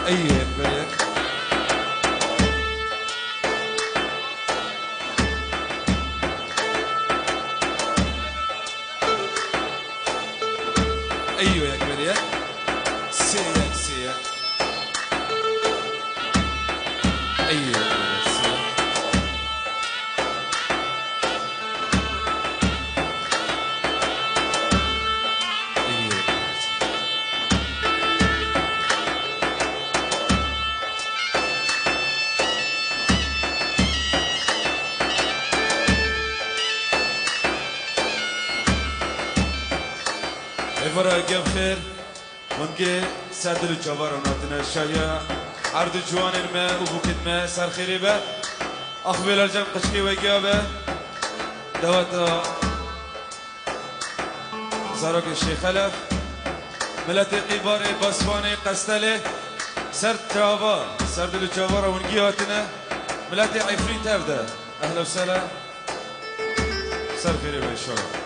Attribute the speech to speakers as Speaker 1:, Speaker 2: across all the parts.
Speaker 1: ايوه بريك. ايوه يا بريك. سيك سيك. ايوه فرق بخير ونجي سادلو جبار وناتنا الشايع عرض جوان الماء وبوكت ماء صار خيري به أخبيل الجم قشقي ويقابه دوات زارك الشيخ خلف ملتي قباري باسباني قستلي سرد جابا سادلو جبار ونجي هاتنا ملتي عفرين تبدا أهلا وسهلا صار خيري به إن شاء الله.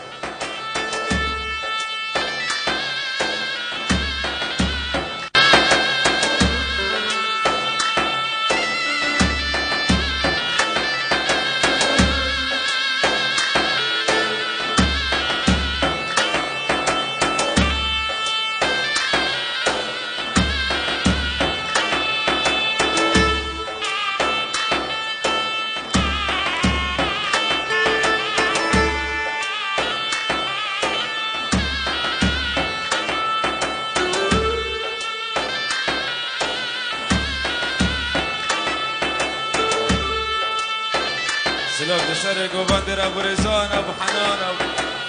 Speaker 1: سلام دسرق وبندر ابو رزان ابو حنان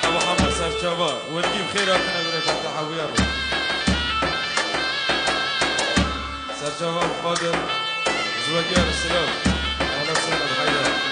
Speaker 1: ابو حمد سرچابا ونجيب خيراتنا برفتح ابو يارو سرچابا ابو قادر زواجير السلام اهلا وسهلا بحياتك.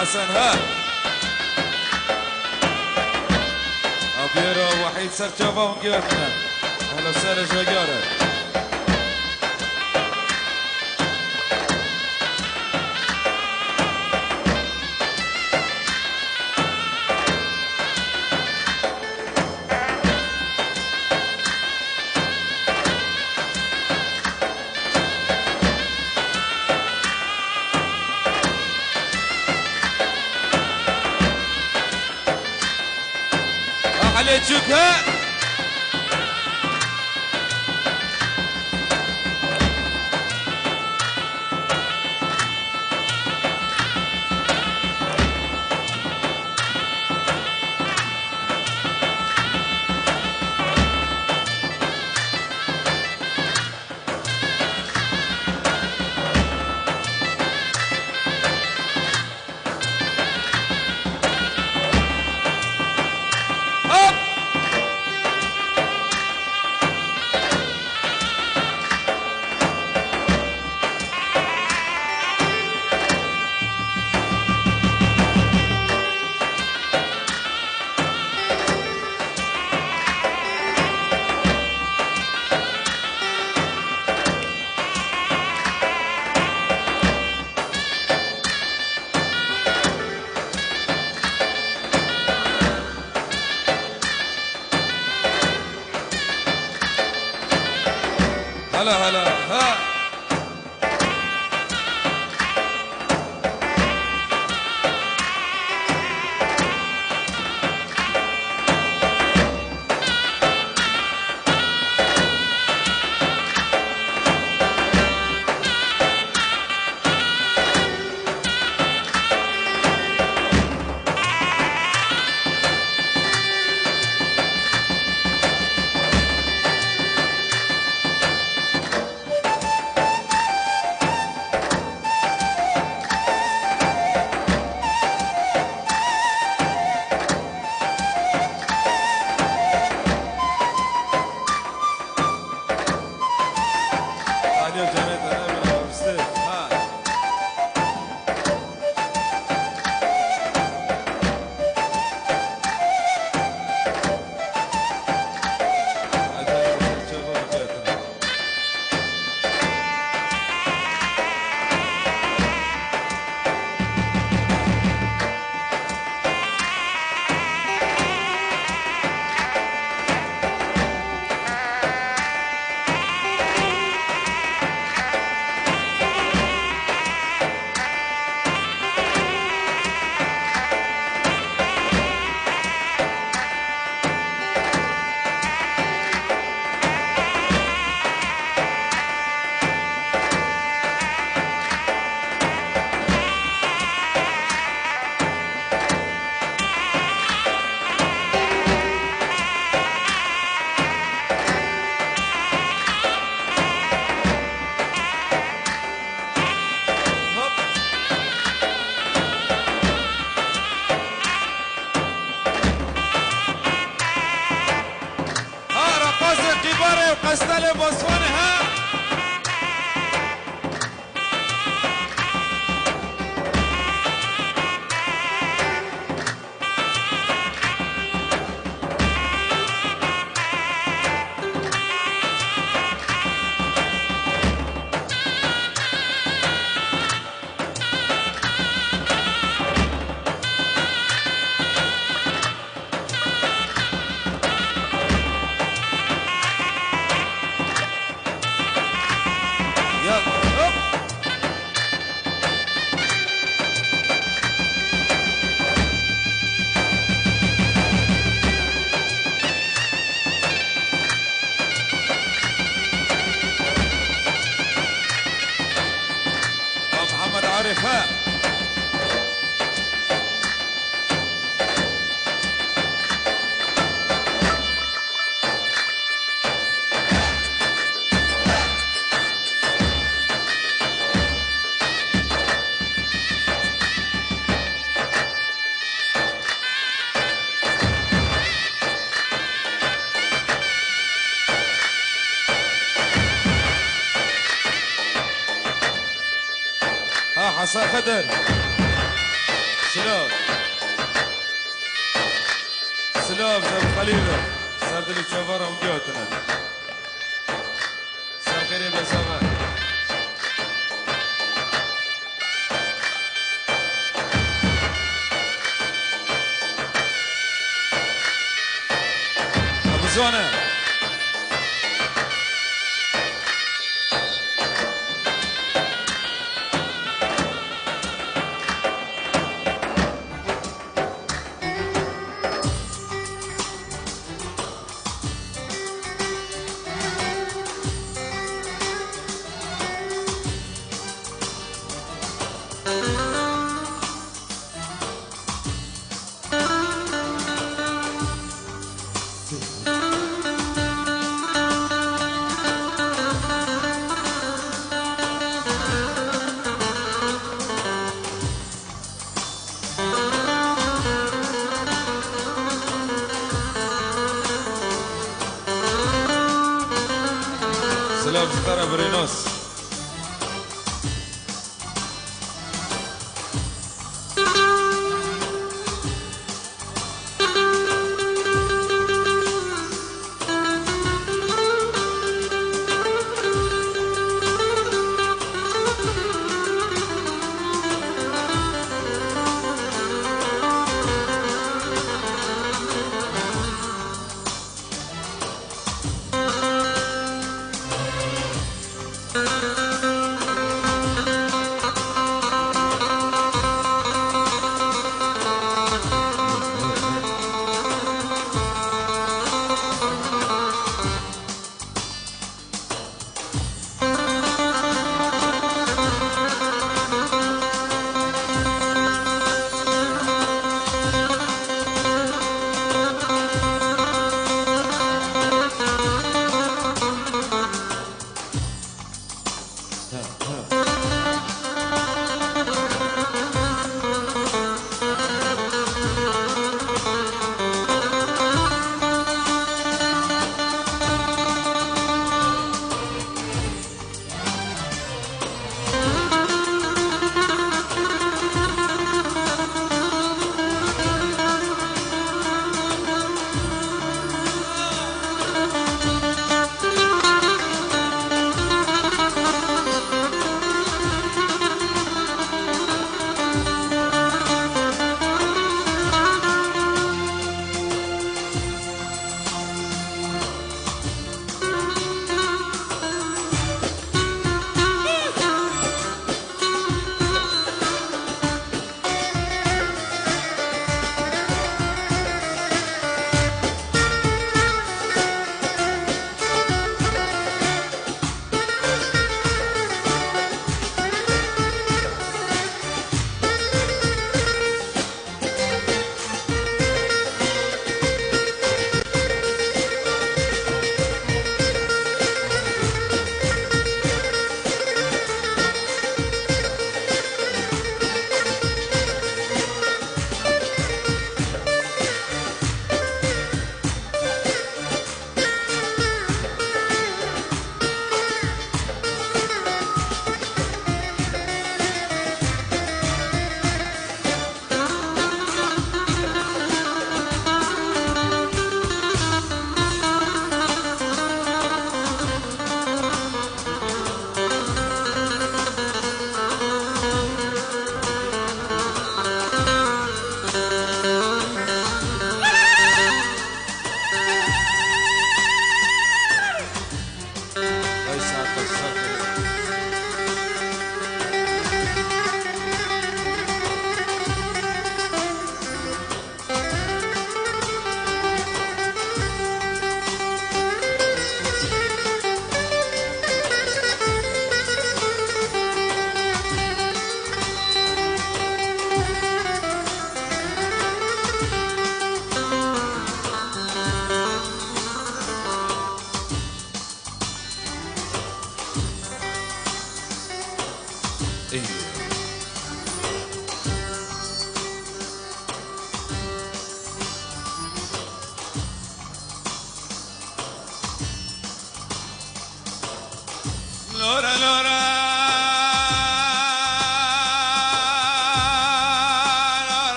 Speaker 1: حسن ها أبيرو وحيد سرچابا ونقيرتنا أهلا وسهلا جوجارة. علي تشوكها هلا هلا ها. قستل بوسواني ها. محمد عارف ها. حسن خدر سلام سلام زب خليله سرد لي شوفره وجوتنا سلام خير بسامة ابو زونه سلام ستاره برينوس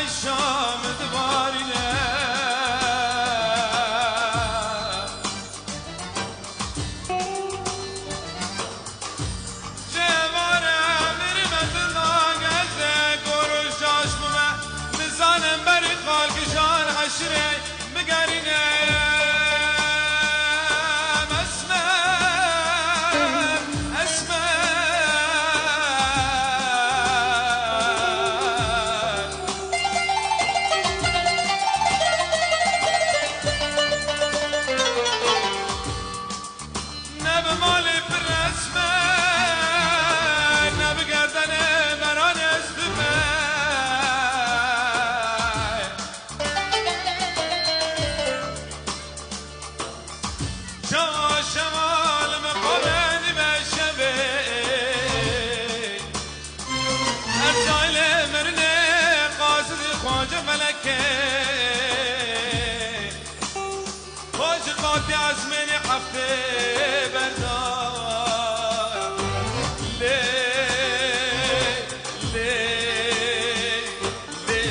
Speaker 1: عشام دبارینه جواره مرمت ناگزه گروش جاش بومه نزانم بری خالکشان عشره بگرینه خوش قاطی از من هفته بردار لی لی لی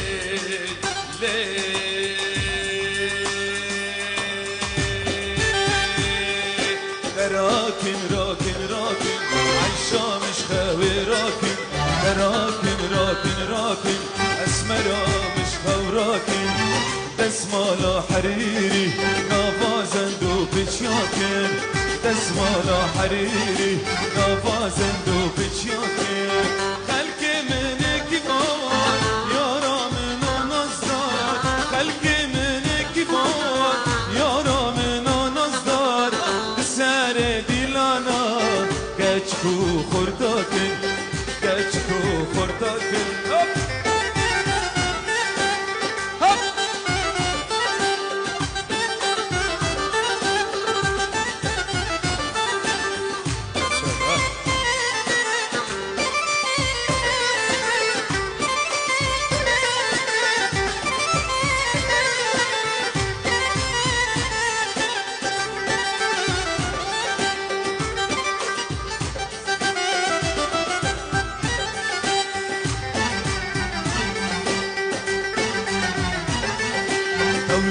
Speaker 1: لی راكن راكن راكن عيشة مش خاوي راكن راكن راكن راكن اسمرا مش خاو راكن دسمالا حريري نافازندو بچياكن دسمالا حريري نافازندو بچياكن خلق منك بار يارا من نزدار خلق منك بار يارا من نزدار بسر دلانا گچکو خورداكن گچکو خورداكن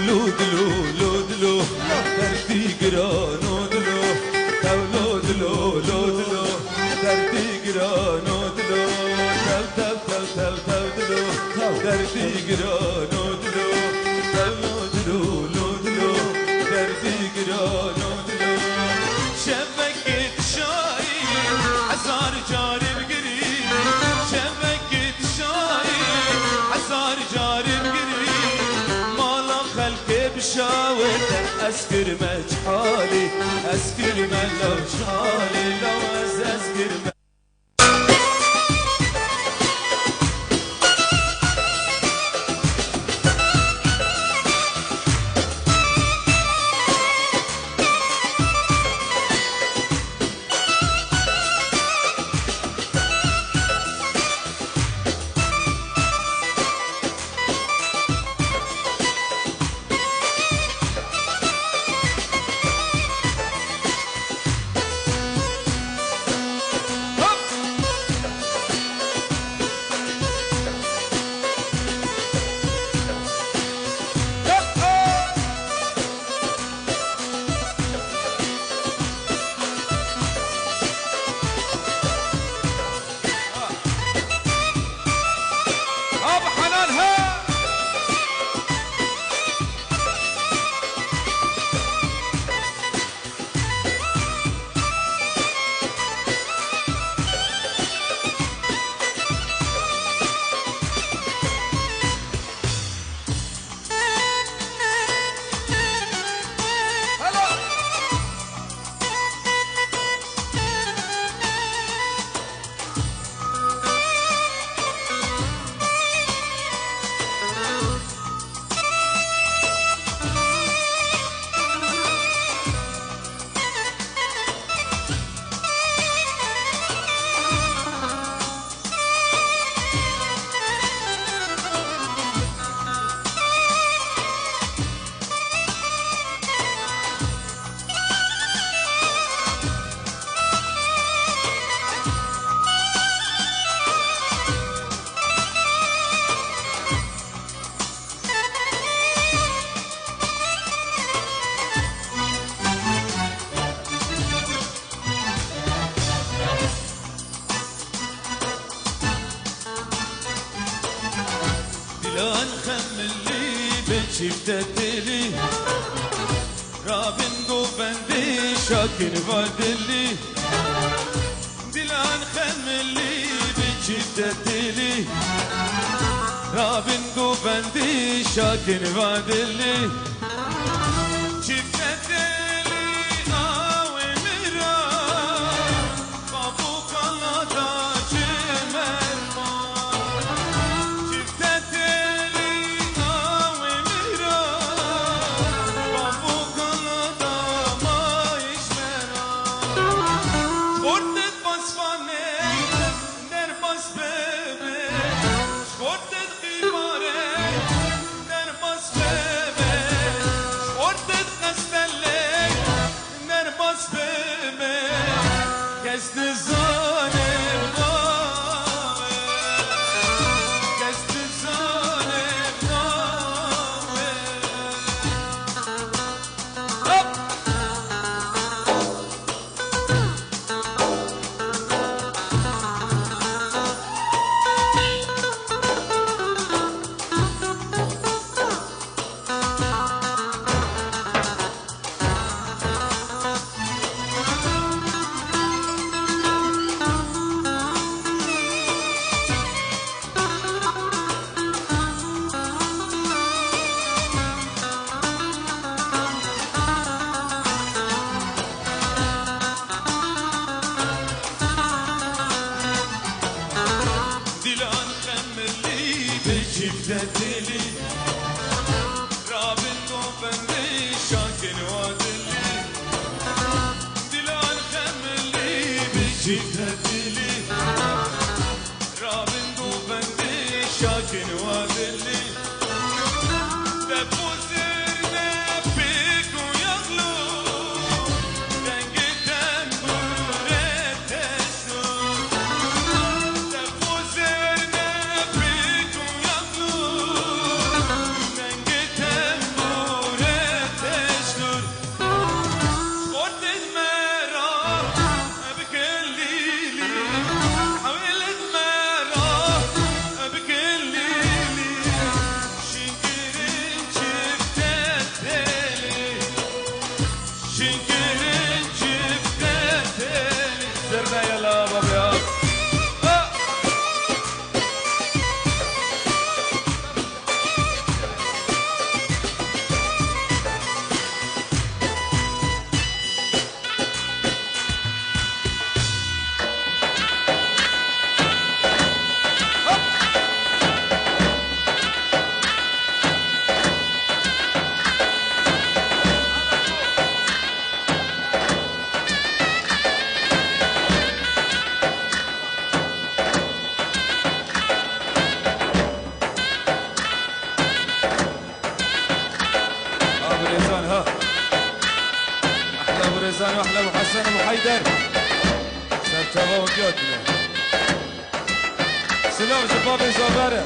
Speaker 1: لودلو لودلو دردی گرانو دلو لودلو لودلو دردی گرانو دلو تل تل تل تل دلو دردی گرانو دلو لودلو لودلو دردی گرانو دلو شبکت شایی هزار جاری بگیری شبکت شایی هزار جاری بگیری بشاور أسكر مجحالي أسكر من لو شالي لو أسكر خملي بشفتتلي رابن قوبندي شاكن فادلي دلان خملي بشفتتلي رابن قوبندي شاكن فادلي
Speaker 2: واحلى ابو حسن ابو حيدر سرتبا وقيادنا سلام شباب الزباره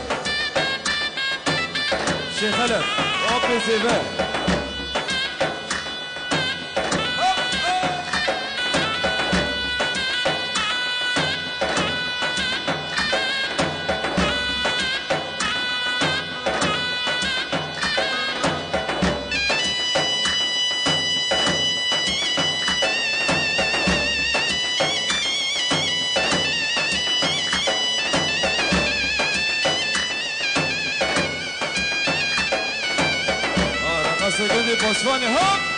Speaker 2: شيخ خلف وابي سيفا سجودي بوسفاني هوب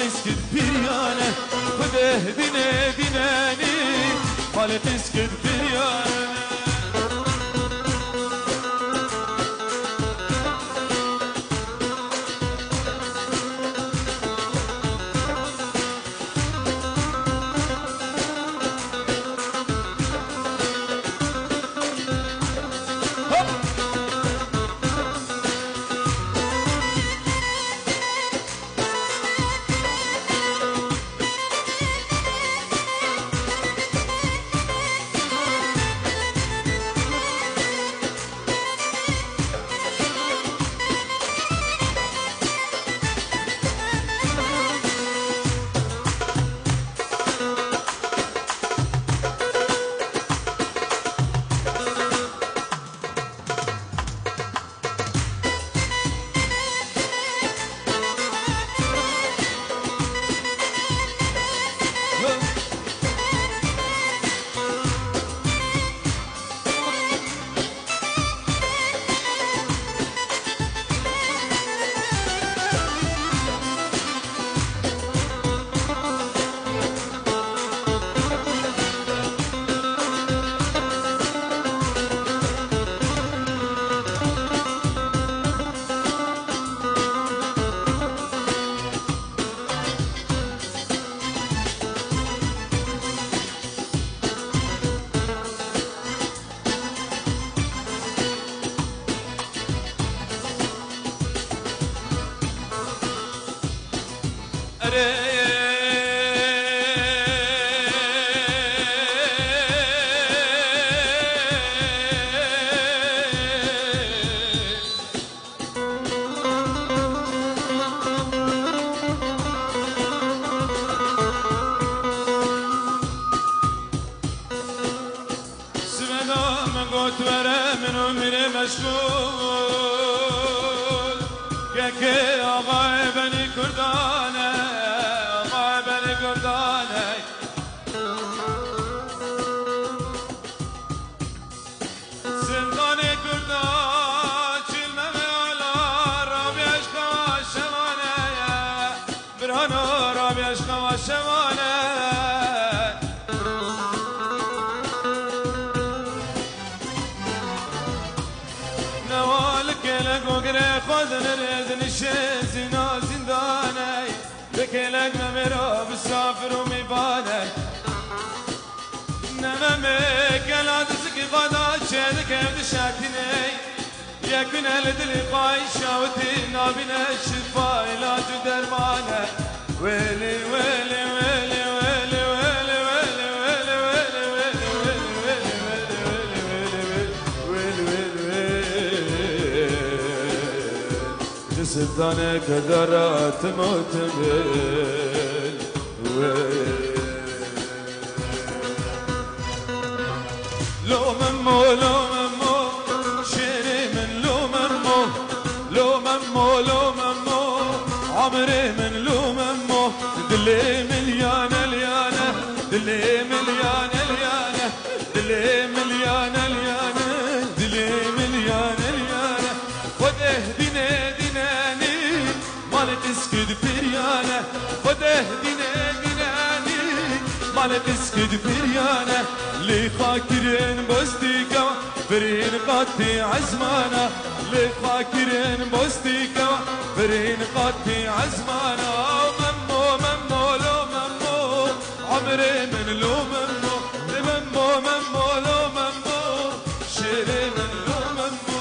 Speaker 2: اسكت بريانه خذه دينا ديناني مالك اسكت بريانه مشغول كي آقای بنی کردانه آقای بنی کردانه زندان کردان چلمه میالا رابی عشق و شمانه برهانو رابی عشق و شمانه گره خود نرد نشین زینا زندانه بکلک نمیرا بسافر و میبانه نمه کلاد زکی غدا چه دکم دشاکینه یکن هل دلی خواهی شاوتی نابینه شفا علاج و درمانه ویلی ویلی ویلی ویلی ویلی ویلی ویلی زندان کدرات متمل لو ممو لو ممو شيري من لو ممو لو ممو لو ممو عمري من لو ممو دلي مليانة ليانة دلي مليانة ليانة دلي مليانة ليانة دلي مليانة ليانة خده ديني مالك اسكد بريانة خده ديني ديناني مالك اسكد بريانة لي خاكرين بستيكا فرين قاتي عزمانا لي خاكرين بستيكا فرين قاتي عزمانا ممو ممو لو ممو عمري من لو ممو ممو ممو لو ممو شيري من لو ممو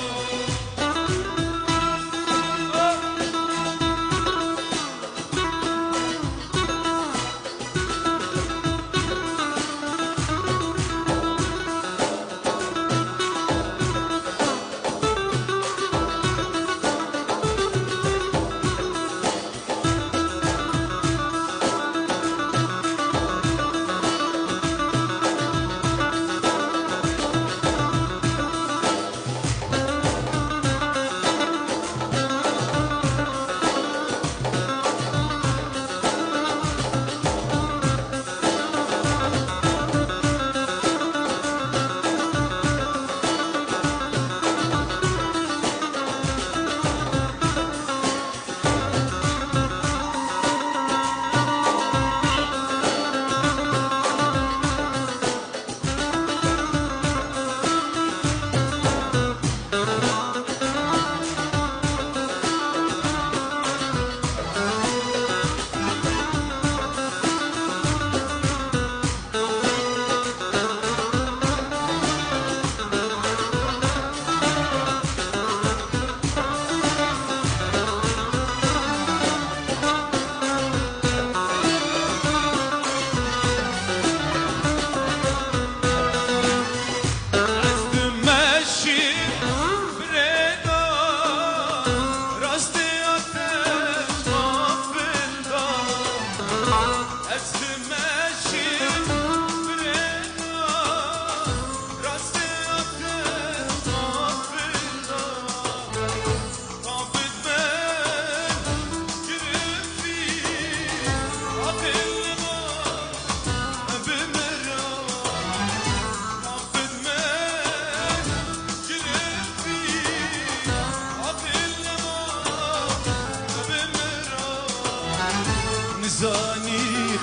Speaker 2: زاني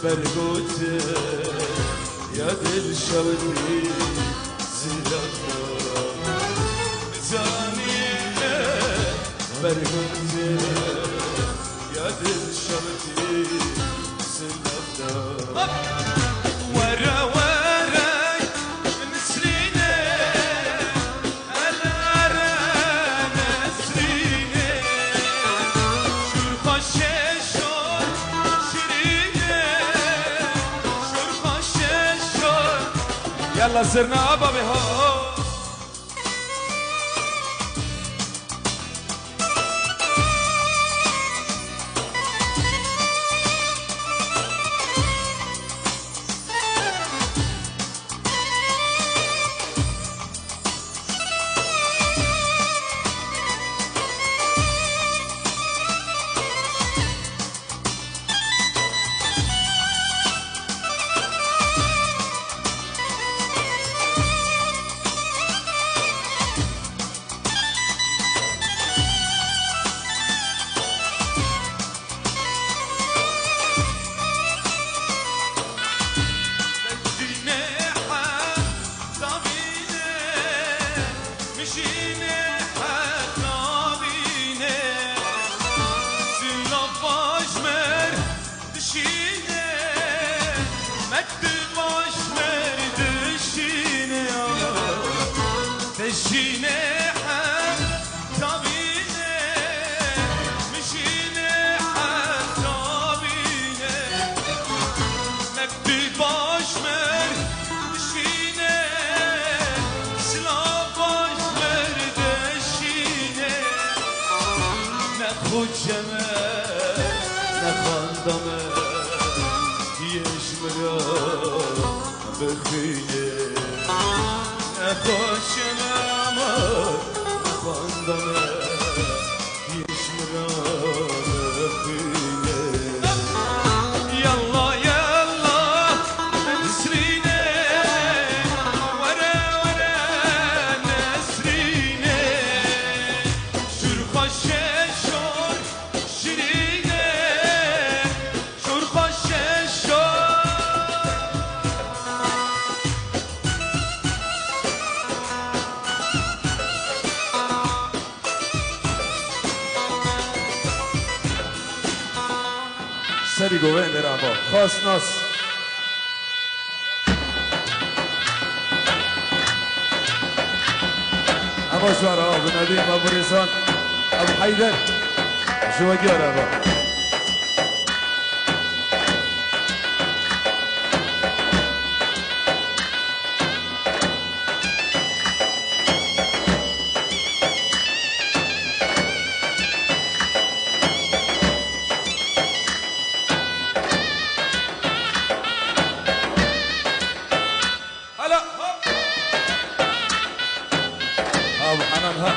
Speaker 2: برقوت يا دل شوتي زلفنا زاني برقوت يا دل شوتي زلفنا ورا ورا نسريني الارا نسريني شرخ الشيشور شريني شرخ الشيشور
Speaker 1: يلا صرنا ابا بهو
Speaker 2: خود جمال نخاندمه يجمرا بخينه نخود جمال نخاندمه يجمرا بخينه يلا يلا نسرينه ورا ورا نسرينه شرخ الشيشور شرينه شرخ الشيشور
Speaker 1: سری گوهن در ابا خاص ناس ابا شوارا ابو ندیم ابو ریسان ابو حیدر شوگیار ابا ابو حنان ها